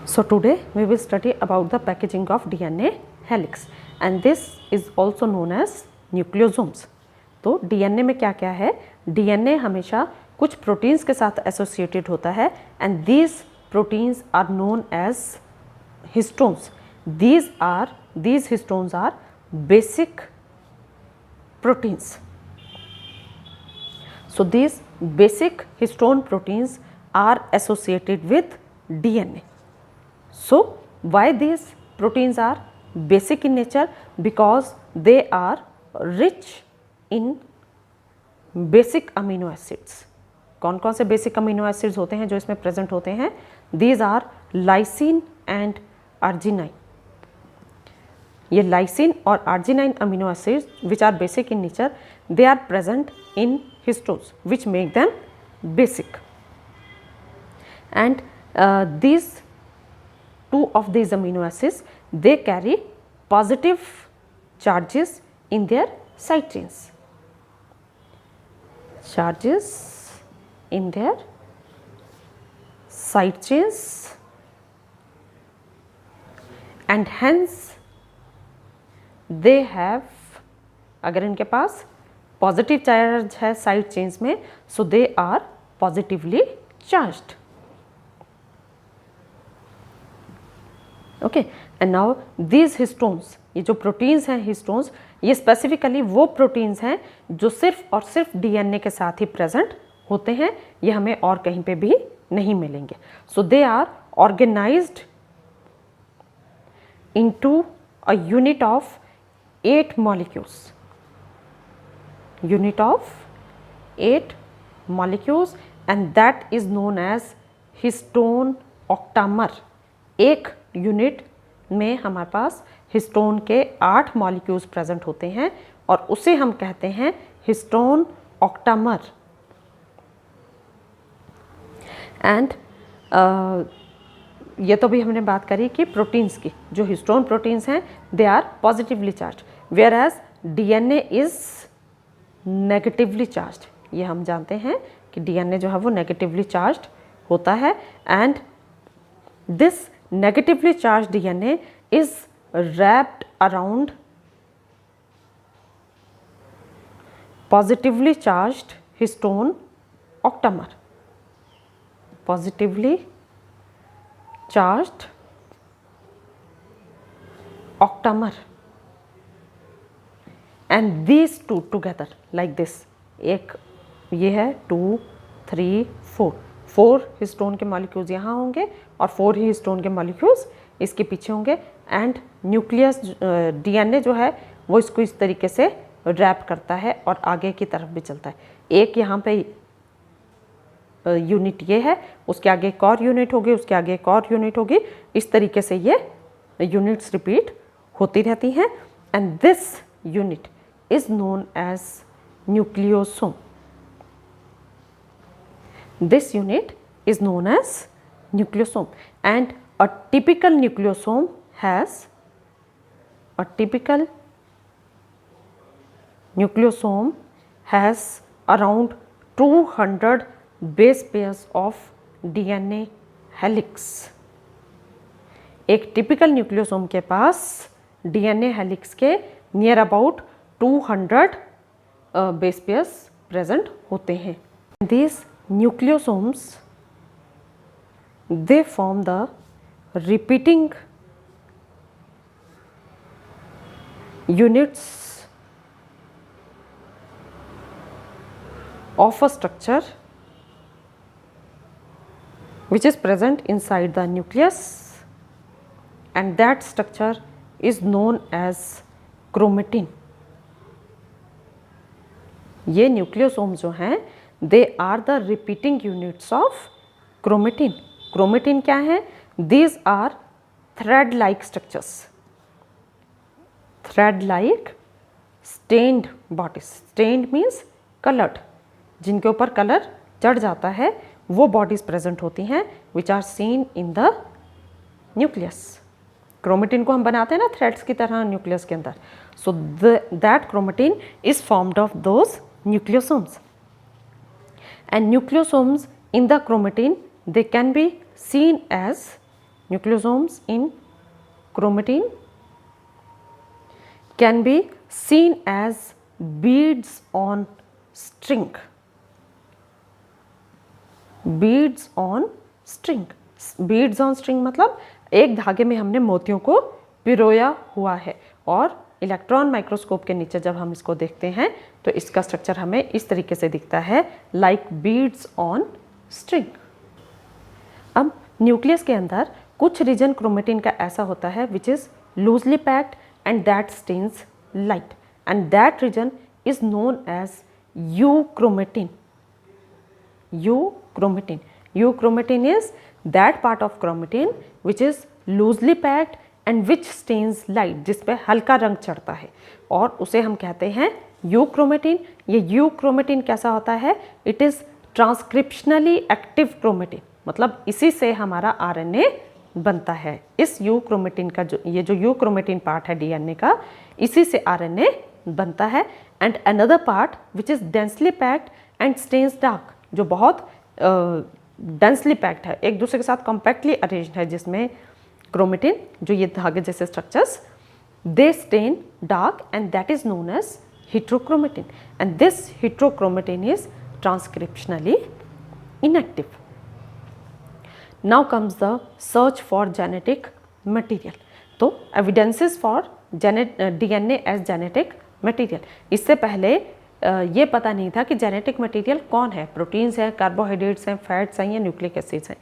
So today we will study about the packaging of DNA helix and this is also known as nucleosomes. तो DNA में क्या क्या है? DNA हमेशा कुछ प्रोटीन्स के साथ एसोसिएटेड होता है and these proteins are known as histones. These histones are basic proteins. So these basic histone proteins are associated with DNA. So why these proteins are basic in nature? Because they are rich in basic amino acids. कौन कौन से basic amino acids होते हैं जो इसमें present होते हैं? These are lysine and arginine. ये lysine और arginine amino acids which are basic in nature, they are present in histones which make them basic. And these two of these amino acids, they carry positive charges in their side chains. Charges in their side chains and hence they have, अगर इनके पास positive charge है side chains में, so they are positively charged. Okay, and now these histones, ये जो proteins हैं histones, ये specifically वो प्रोटीन्स हैं जो सिर्फ और सिर्फ डीएनए के साथ ही प्रेजेंट होते हैं, ये हमें और कहीं पे भी नहीं मिलेंगे. So they are organized into a unit of 8 molecules. Unit of 8 molecules and that is known as histone octamer. एक यूनिट में हमारे पास हिस्टोन के 8 मॉलिक्यूल्स प्रेजेंट होते हैं और उसे हम कहते हैं हिस्टोन ऑक्टामर. एंड ये तो भी हमने बात करी कि प्रोटीन्स की, जो हिस्टोन प्रोटीन्स हैं they are positively charge whereas DNA is negatively charged. ये हम जानते हैं कि डीएनए जो है वो नेगेटिवली चार्ज्ड होता है and this negatively charge DNA is wrapped around positively charged histone octamer. Positively charged octamer and these two together like this. एक ये है 2 3 4 हिस्टोन के मॉलिक्यूल्स यहाँ होंगे और 4 ही हिस्टोन के मॉलिक्यूल्स इसके पीछे होंगे एंड न्यूक्लियस डीएनए जो है वो इसको इस तरीके से रैप करता है और आगे की तरफ भी चलता है. एक यहाँ पे यूनिट ये है, उसके आगे एक और यूनिट होगी, उसके आगे एक और यूनिट होगी, इस तरीके से ये यूनिट्स रिपीट होती रहती हैं and this unit is known as nucleosome. This unit is known as nucleosome and a typical nucleosome has around 200 base pairs of DNA helix. एक टिपिकल न्यूक्लियोसोम के पास डीएनए हेलिक्स के near about 200 base pairs present होते हैं. These nucleosomes they form the repeating units of a structure which is present inside the nucleus and that structure is known as chromatin. ये nucleosome जो हैं they are the repeating units of chromatin. Chromatin क्या है? These are thread like structures, thread like stained bodies. Stained means coloured, जिनके ऊपर colour चढ़ जाता है वो बॉडीज प्रेजेंट होती हैं which are seen in the nucleus. Chromatin को हम बनाते हैं ना थ्रेड्स की तरह न्यूक्लियस के अंदर. So that chromatin is formed of those nucleosomes and nucleosomes in the chromatin they can be seen as nucleosomes in chromatin can be seen as beads on string. Beads on string. Beads on string मतलब एक धागे में हमने मोतियों को पिरोया हुआ है, और इलेक्ट्रॉन माइक्रोस्कोप के नीचे जब हम इसको देखते हैं तो इसका स्ट्रक्चर हमें इस तरीके से दिखता है, लाइक बीड्स ऑन स्ट्रिंग। अब न्यूक्लियस के अंदर कुछ रीजन क्रोमेटिन का ऐसा होता है which is loosely packed and that stains light, and that region is known as euchromatin. Euchromatin. Euchromatin is that part of chromatin which is loosely packed and which stains light, जिस पे हल्का रंग चढ़ता है, और उसे हम कहते हैं euchromatin. ये euchromatin कैसा होता है? It is transcriptionally active chromatin, मतलब इसी से हमारा RNA बनता है। इस euchromatin का ये जो euchromatin पार्ट है DNA का, इसी से RNA बनता है। And another part which is densely packed and stains dark, जो बहुत डेंसली पैक्ड है, एक दूसरे के साथ कॉम्पैक्टली अरेंज्ड है, जिसमें क्रोमेटिन जो ये धागे जैसे structures they stain dark, and that is known as heterochromation, and this heterochromatin is transcriptionally inactive. Now comes the search for genetic material. तो evidences for DNA as genetic material. इससे पहले ये पता नहीं था कि जेनेटिक मटेरियल कौन है, प्रोटीन्स हैं, कार्बोहाइड्रेट्स हैं, फैट्स हैं या न्यूक्लिक एसिड्स हैं।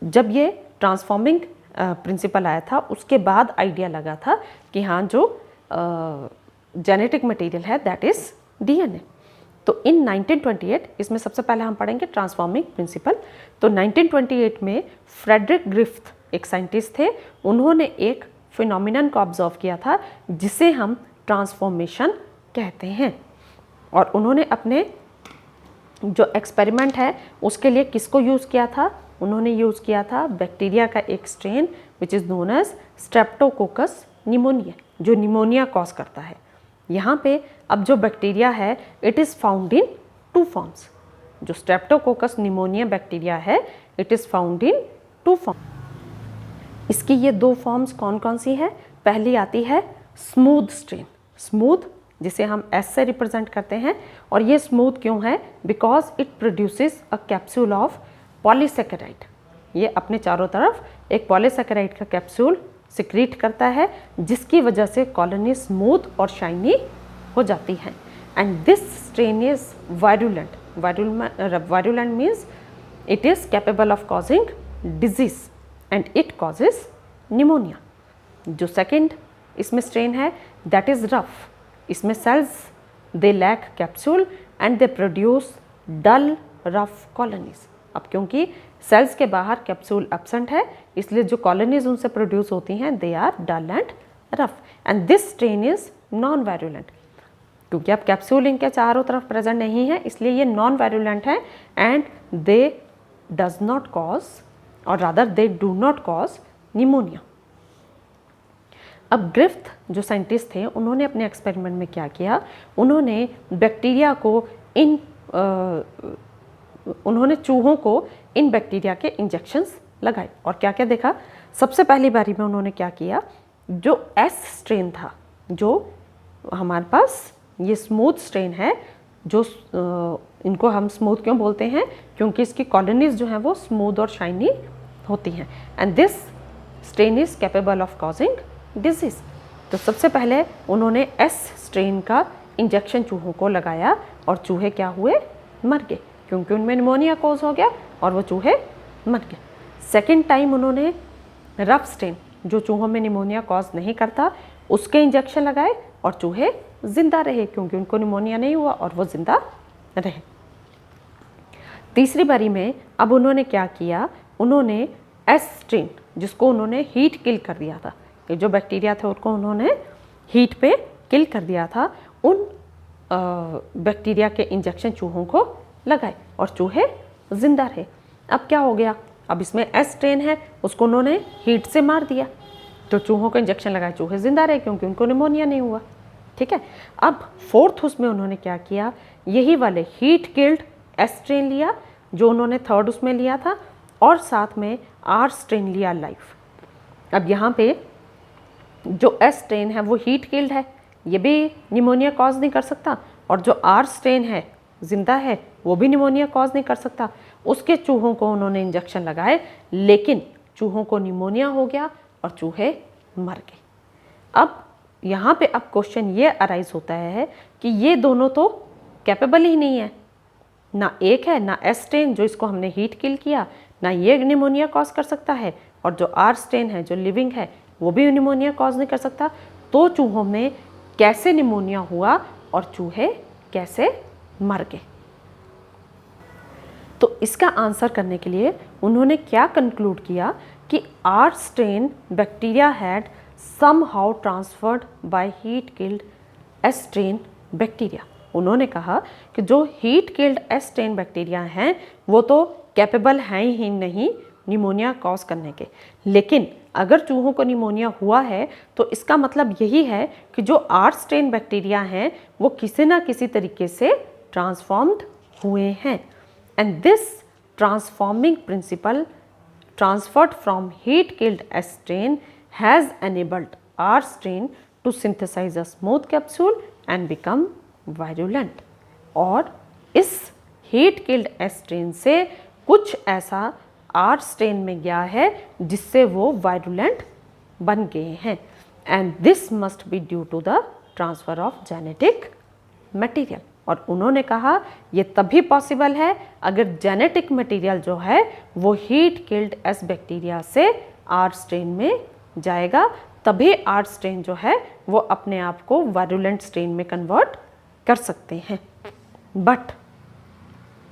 जब ये ट्रांसफॉर्मिंग प्रिंसिपल आया था उसके बाद आइडिया लगा था कि हाँ जो जेनेटिक मटेरियल है दैट इज डीएनए। तो इन 1928 इसमें सबसे पहले हम पढ़ेंगे ट्रांसफॉर्मिंग प्रिंसिपल। तो 1928 में फ्रेडरिक ग्रिफ्थ एक साइंटिस्ट थे, उन्होंने एक फिनोमिनन को ऑब्जर्व किया था जिसे हम ट्रांसफॉर्मेशन कहते हैं, और उन्होंने अपने जो एक्सपेरिमेंट है उसके लिए किसको यूज़ किया था? उन्होंने यूज़ किया था बैक्टीरिया का एक strain which is known as streptococcus pneumoniae, जो निमोनिया कॉज करता है। यहाँ पे अब जो बैक्टीरिया है it is found in 2 forms. जो स्ट्रेप्टोकोकस निमोनिया बैक्टीरिया है it is found in 2 form. इसकी ये 2 फॉर्म्स कौन कौन सी है? पहली आती है स्मूथ स्ट्रेन, स्मूथ जिसे हम S से रिप्रेजेंट करते हैं, और ये स्मूथ क्यों है? Because it produces a capsule of polysaccharide. ये अपने चारों तरफ एक पॉलीसेकेराइड का कैप्सूल सिक्रीट करता है, जिसकी वजह से कॉलोनी स्मूथ और शाइनी हो जाती है। And this strain is virulent. Virulent means it is capable of causing disease and it causes pneumonia. जो सेकेंड इसमें स्ट्रेन है दैट इज़ रफ। इसमें cells they lack capsule and they produce dull rough colonies. अब क्योंकि sales के बाहर capsule absent है, इसलिए जो कॉलोनीज उनसे प्रोड्यूस होती हैं they are dull and rough, and this strain is non virulent. क्योंकि अब कैप्सूल इनके चारों तरफ प्रेजेंट नहीं है इसलिए ये नॉन वायरुलेंट है, and they does not cause or rather they do not cause pneumonia. अब ग्रिफ्थ जो साइंटिस्ट थे उन्होंने अपने एक्सपेरिमेंट में क्या किया? उन्होंने बैक्टीरिया को उन्होंने चूहों को इन बैक्टीरिया के इंजेक्शंस लगाए, और क्या क्या देखा? सबसे पहली बारी में उन्होंने क्या किया? जो S स्ट्रेन था, जो हमारे पास ये स्मूथ स्ट्रेन है, जो इनको हम स्मूथ क्यों बोलते हैं? क्योंकि इसकी कॉलोनीज जो हैं वो स्मूथ और शाइनी होती हैं, and this strain is capable of causing disease. तो सबसे पहले उन्होंने S स्ट्रेन का इंजेक्शन चूहों को लगाया, और चूहे क्या हुए? मर गए, क्योंकि उनमें निमोनिया कॉज हो गया और वो चूहे मर गए। सेकेंड टाइम उन्होंने रफ स्ट्रेन जो चूहों में निमोनिया कॉज नहीं करता उसके इंजेक्शन लगाए, और चूहे जिंदा रहे क्योंकि उनको निमोनिया नहीं हुआ और वो जिंदा रहे। तीसरी बारी में अब उन्होंने क्या किया? उन्होंने S स्ट्रेन जिसको उन्होंने हीट किल कर दिया था, ये जो बैक्टीरिया थे उनको उन्होंने हीट पे किल कर दिया था, उन बैक्टीरिया के इंजेक्शन चूहों को लगाए और चूहे जिंदा रहे। अब क्या हो गया? अब इसमें S स्ट्रेन है उसको उन्होंने हीट से मार दिया, तो चूहों को इंजेक्शन लगाए, चूहे जिंदा रहे क्योंकि उनको निमोनिया नहीं हुआ। ठीक है। अब फोर्थ उसमें उन्होंने क्या किया? यही वाले हीट किल्ड S स्ट्रेन लिया जो उन्होंने थर्ड उसमें लिया था, और साथ में आर स्ट्रेन लिया लाइफ। अब यहाँ पे जो एस स्ट्रेन है वो हीट किल्ड है, ये भी निमोनिया कॉज नहीं कर सकता, और जो आर स्ट्रेन है जिंदा है वो भी निमोनिया कॉज नहीं कर सकता। उसके चूहों को उन्होंने इंजेक्शन लगाए, लेकिन चूहों को निमोनिया हो गया और चूहे मर गए। अब यहाँ पे अब क्वेश्चन ये अराइज होता है कि ये दोनों तो कैपेबल ही नहीं है, ना एक है ना एस स्ट्रेन जो इसको हमने हीट किल किया, ना ये निमोनिया कॉज कर सकता है, और जो आर स्ट्रेन है जो लिविंग है वो भी निमोनिया कॉज नहीं कर सकता। तो चूहों में कैसे निमोनिया हुआ और चूहे कैसे मर गए? तो इसका आंसर करने के लिए उन्होंने क्या कंक्लूड किया कि R strain bacteria had somehow transferred by heat killed S strain bacteria. उन्होंने कहा कि जो heat killed S strain bacteria हैं वो तो कैपेबल हैं ही नहीं निमोनिया कॉज करने के, लेकिन अगर चूहों को निमोनिया हुआ है तो इसका मतलब यही है कि जो आर स्ट्रेन बैक्टीरिया हैं वो किसी ना किसी तरीके से ट्रांसफॉर्म्ड हुए हैं, and this transforming principle transferred from heat killed S strain has enabled R strain to synthesize a smooth capsule and become virulent। और इस heat killed S strain से कुछ ऐसा R strain में गया है जिससे वो virulent बन गए हैं, and this must be due to the transfer of genetic material। और उन्होंने कहा ये तभी पॉसिबल है अगर जेनेटिक मटेरियल जो है वो हीट किल्ड एस बैक्टीरिया से आर स्ट्रेन में जाएगा, तभी आर स्ट्रेन जो है वो अपने आप को वायरुलेंट स्ट्रेन में कन्वर्ट कर सकते हैं। But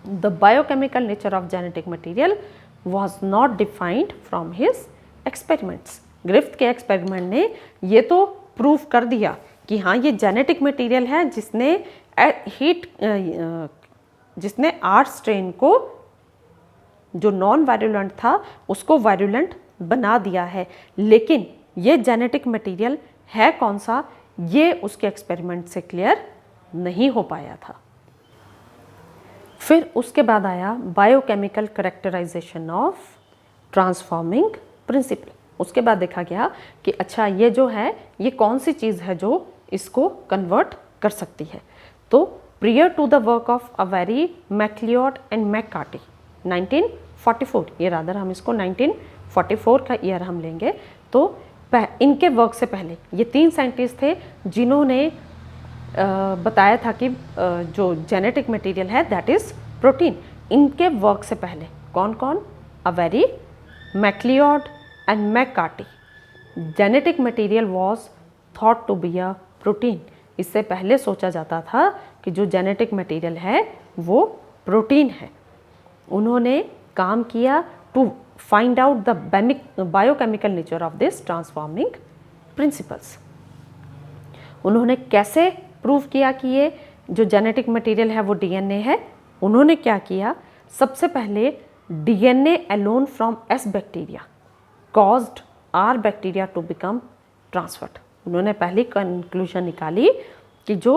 the biochemical nature of genetic material was not defined from his experiments. Griffith के एक्सपेरिमेंट ने ये तो प्रूव कर दिया कि हाँ ये जेनेटिक मटेरियल है जिसने आर स्ट्रेन को जो नॉन वायरुलेंट था उसको वायरुलेंट बना दिया है, लेकिन ये जेनेटिक मटेरियल है कौन सा ये उसके एक्सपेरिमेंट से क्लियर नहीं हो पाया था। फिर उसके बाद आया biochemical characterisation of transforming principle. उसके बाद देखा गया कि अच्छा ये जो है ये कौन सी चीज़ है जो इसको कन्वर्ट कर सकती है। तो prior to the work of Avery MacLeod and McCarty 1944, ये रादर हम इसको 1944 का ईयर हम लेंगे। तो इनके वर्क से पहले ये तीन साइंटिस्ट थे जिन्होंने बताया था कि जो जेनेटिक मटेरियल है दैट इज़ प्रोटीन। इनके वर्क से पहले कौन कौन? Avery, MacLeod and McCarty. Genetic material was thought to be a protein. इससे पहले सोचा जाता था कि जो जेनेटिक मटेरियल है वो प्रोटीन है। उन्होंने काम किया to find out the biochemical nature of this transforming principles. उन्होंने कैसे प्रूव किया कि ये जो जेनेटिक मटेरियल है वो डीएनए है? उन्होंने क्या किया, सबसे पहले DNA alone from S bacteria caused R bacteria to become transferred. उन्होंने पहली कंक्लूजन निकाली कि जो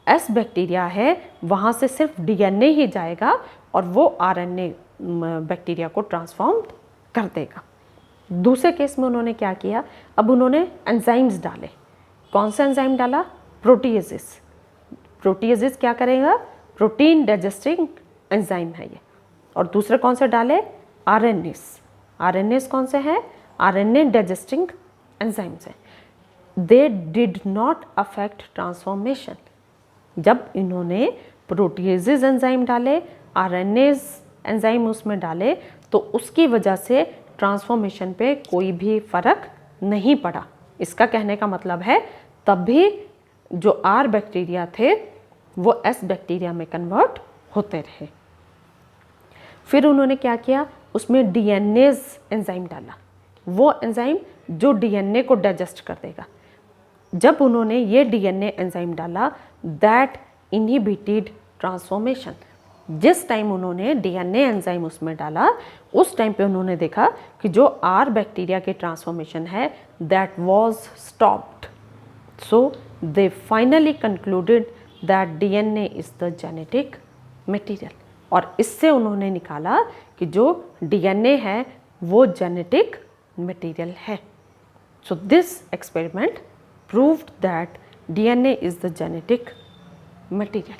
एस बैक्टीरिया है वहाँ से सिर्फ डीएनए ही जाएगा और वो आरएनए बैक्टीरिया को ट्रांसफॉर्म कर देगा। दूसरे केस में उन्होंने क्या किया, अब उन्होंने एंजाइम्स डाले। कौन सा एंजाइम डाला? प्रोटीएजेस। प्रोटीएजेस क्या करेगा? प्रोटीन डाइजेस्टिंग एंजाइम है ये। और दूसरे कौन से डाले? आरएनएस। आरएनएस कौन से हैं? आरएनए डाइजेस्टिंग एंजाइम्स हैं। They did not affect transformation. जब इन्होंने प्रोटीएजेस एंजाइम डाले, आरएनएस एंजाइम उसमें डाले, तो उसकी वजह से ट्रांसफॉर्मेशन पे कोई भी फर्क नहीं पड़ा। इसका कहने का मतलब है तब भी जो आर बैक्टीरिया थे वो एस बैक्टीरिया में कन्वर्ट होते रहे। फिर उन्होंने क्या किया, उसमें डीएनएज एंजाइम डाला, वो एंजाइम जो डीएनए को डाइजेस्ट कर देगा। जब उन्होंने ये डीएनए एंजाइम डाला दैट इनहिबिटेड ट्रांसफॉर्मेशन। जिस टाइम उन्होंने डीएनए एंजाइम उसमें डाला उस टाइम पे उन्होंने देखा कि जो आर बैक्टीरिया के ट्रांसफॉर्मेशन है that was stopped. So they finally concluded that DNA is the genetic material. और इससे उन्होंने निकाला कि जो डीएनए है वो जेनेटिक मटेरियल है। So this experiment proved that DNA is the genetic material.